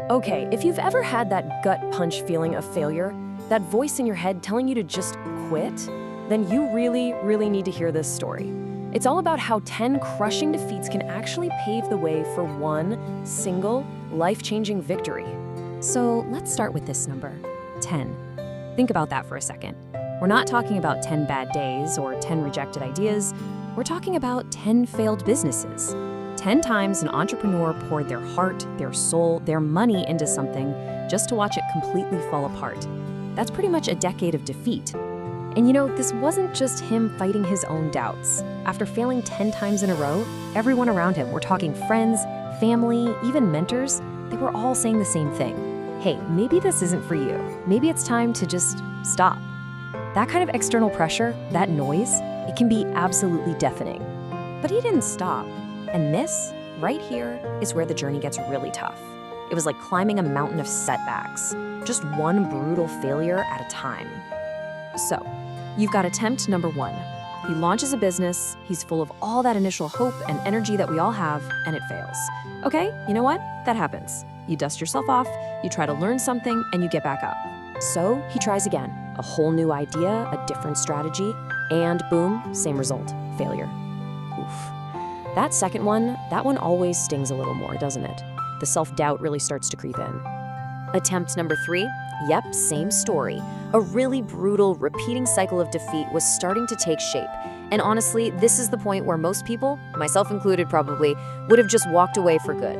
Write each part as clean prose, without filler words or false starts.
Okay, if you've ever had that gut punch feeling of failure, that voice in your head telling you to just quit, then you really, really need to hear this story. It's all about how 10 crushing defeats can actually pave the way for one single, life-changing victory. So let's start with this number, 10. Think about that for a second. We're not talking about 10 bad days or 10 rejected ideas. We're talking about 10 failed businesses. 10 times an entrepreneur poured their heart, their soul, their money into something just to watch it completely fall apart. That's pretty much a decade of defeat. And you know, this wasn't just him fighting his own doubts. After failing 10 times in a row, everyone around him, we're talking friends, family, even mentors, they were all saying the same thing. Hey, maybe this isn't for you. Maybe it's time to just stop. That kind of external pressure, that noise, it can be absolutely deafening. But he didn't stop. And this, right here, is where the journey gets really tough. It was like climbing a mountain of setbacks, just one brutal failure at a time. So, you've got attempt number 1. He launches a business, he's full of all that initial hope and energy that we all have, and it fails. Okay, you know what? That happens. You dust yourself off, you try to learn something, and you get back up. So, he tries again. A whole new idea, a different strategy, and boom, same result, failure. Oof. That second one, that one always stings a little more, doesn't it? The self-doubt really starts to creep in. Attempt number 3, yep, same story. A really brutal, repeating cycle of defeat was starting to take shape. And honestly, this is the point where most people, myself included probably, would have just walked away for good.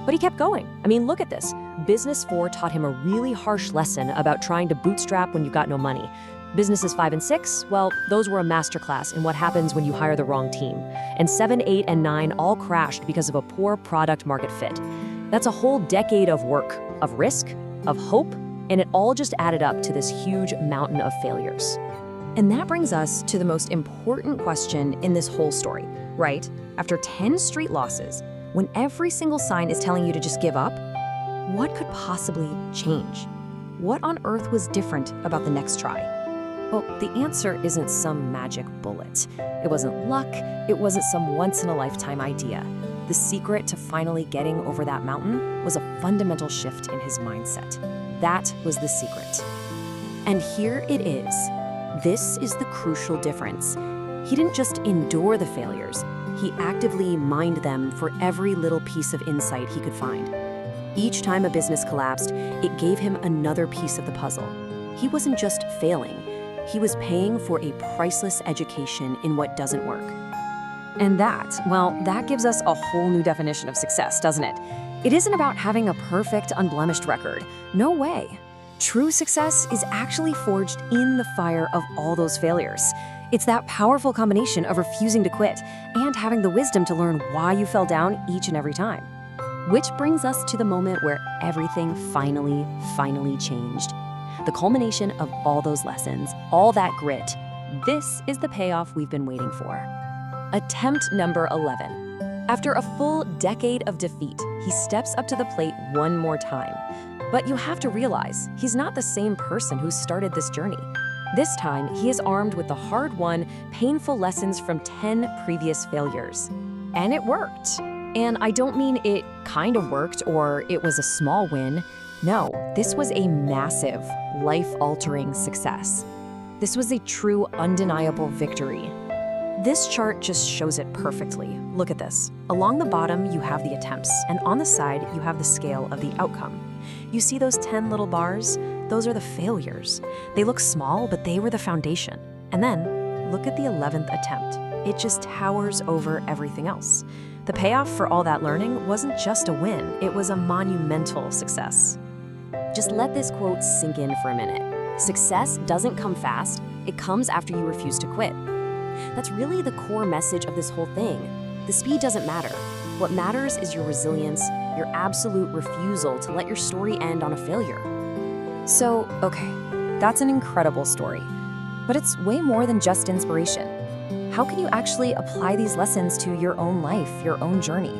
But he kept going. I mean, look at this. Business 4 taught him a really harsh lesson about trying to bootstrap when you got no money. Businesses 5 and 6, well, those were a masterclass in what happens when you hire the wrong team. And 7, 8, and 9 all crashed because of a poor product market fit. That's a whole decade of work, of risk, of hope, and it all just added up to this huge mountain of failures. And that brings us to the most important question in this whole story, right? After 10 straight losses, when every single sign is telling you to just give up, what could possibly change? What on earth was different about the next try? Well, the answer isn't some magic bullet. It wasn't luck, it wasn't some once-in-a-lifetime idea. The secret to finally getting over that mountain was a fundamental shift in his mindset. That was the secret. And here it is. This is the crucial difference. He didn't just endure the failures, he actively mined them for every little piece of insight he could find. Each time a business collapsed, it gave him another piece of the puzzle. He wasn't just failing, he was paying for a priceless education in what doesn't work. And that gives us a whole new definition of success, doesn't it? It isn't about having a perfect, unblemished record. No way. True success is actually forged in the fire of all those failures. It's that powerful combination of refusing to quit and having the wisdom to learn why you fell down each and every time. Which brings us to the moment where everything finally changed. The culmination of all those lessons, all that grit. This is the payoff we've been waiting for. Attempt number 11. After a full decade of defeat, he steps up to the plate one more time. But you have to realize, he's not the same person who started this journey. This time, he is armed with the hard-won, painful lessons from 10 previous failures. And it worked. And I don't mean it kind of worked or it was a small win. No, this was a massive, life-altering success. This was a true, undeniable victory. This chart just shows it perfectly. Look at this. Along the bottom, you have the attempts, and on the side, you have the scale of the outcome. You see those 10 little bars? Those are the failures. They look small, but they were the foundation. And then, look at the 11th attempt. It just towers over everything else. The payoff for all that learning wasn't just a win, it was a monumental success. Just let this quote sink in for a minute. Success doesn't come fast, it comes after you refuse to quit. That's really the core message of this whole thing. The speed doesn't matter. What matters is your resilience, your absolute refusal to let your story end on a failure. So, okay, that's an incredible story. But it's way more than just inspiration. How can you actually apply these lessons to your own life, your own journey?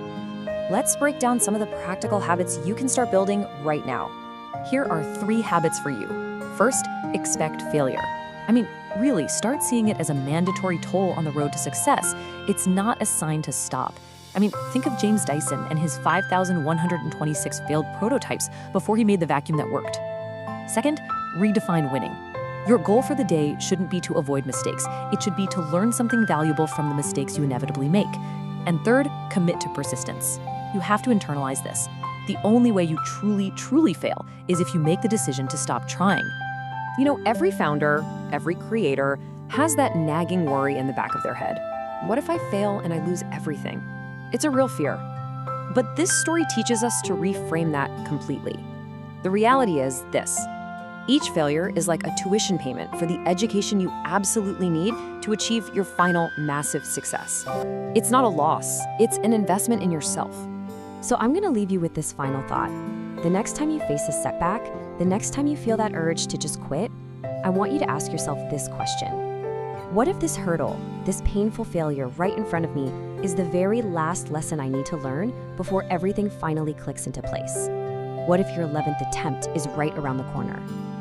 Let's break down some of the practical habits you can start building right now. Here are 3 habits for you. First, expect failure. I mean, really, start seeing it as a mandatory toll on the road to success. It's not a sign to stop. I mean, think of James Dyson and his 5,126 failed prototypes before he made the vacuum that worked. Second, redefine winning. Your goal for the day shouldn't be to avoid mistakes. It should be to learn something valuable from the mistakes you inevitably make. And third, commit to persistence. You have to internalize this. The only way you truly fail is if you make the decision to stop trying. You know, every founder, every creator has that nagging worry in the back of their head. What if I fail and I lose everything? It's a real fear. But this story teaches us to reframe that completely. The reality is this. Each failure is like a tuition payment for the education you absolutely need to achieve your final massive success. It's not a loss, it's an investment in yourself. So I'm gonna leave you with this final thought. The next time you face a setback, the next time you feel that urge to just quit, I want you to ask yourself this question. What if this hurdle, this painful failure right in front of me, is the very last lesson I need to learn before everything finally clicks into place? What if your 11th attempt is right around the corner?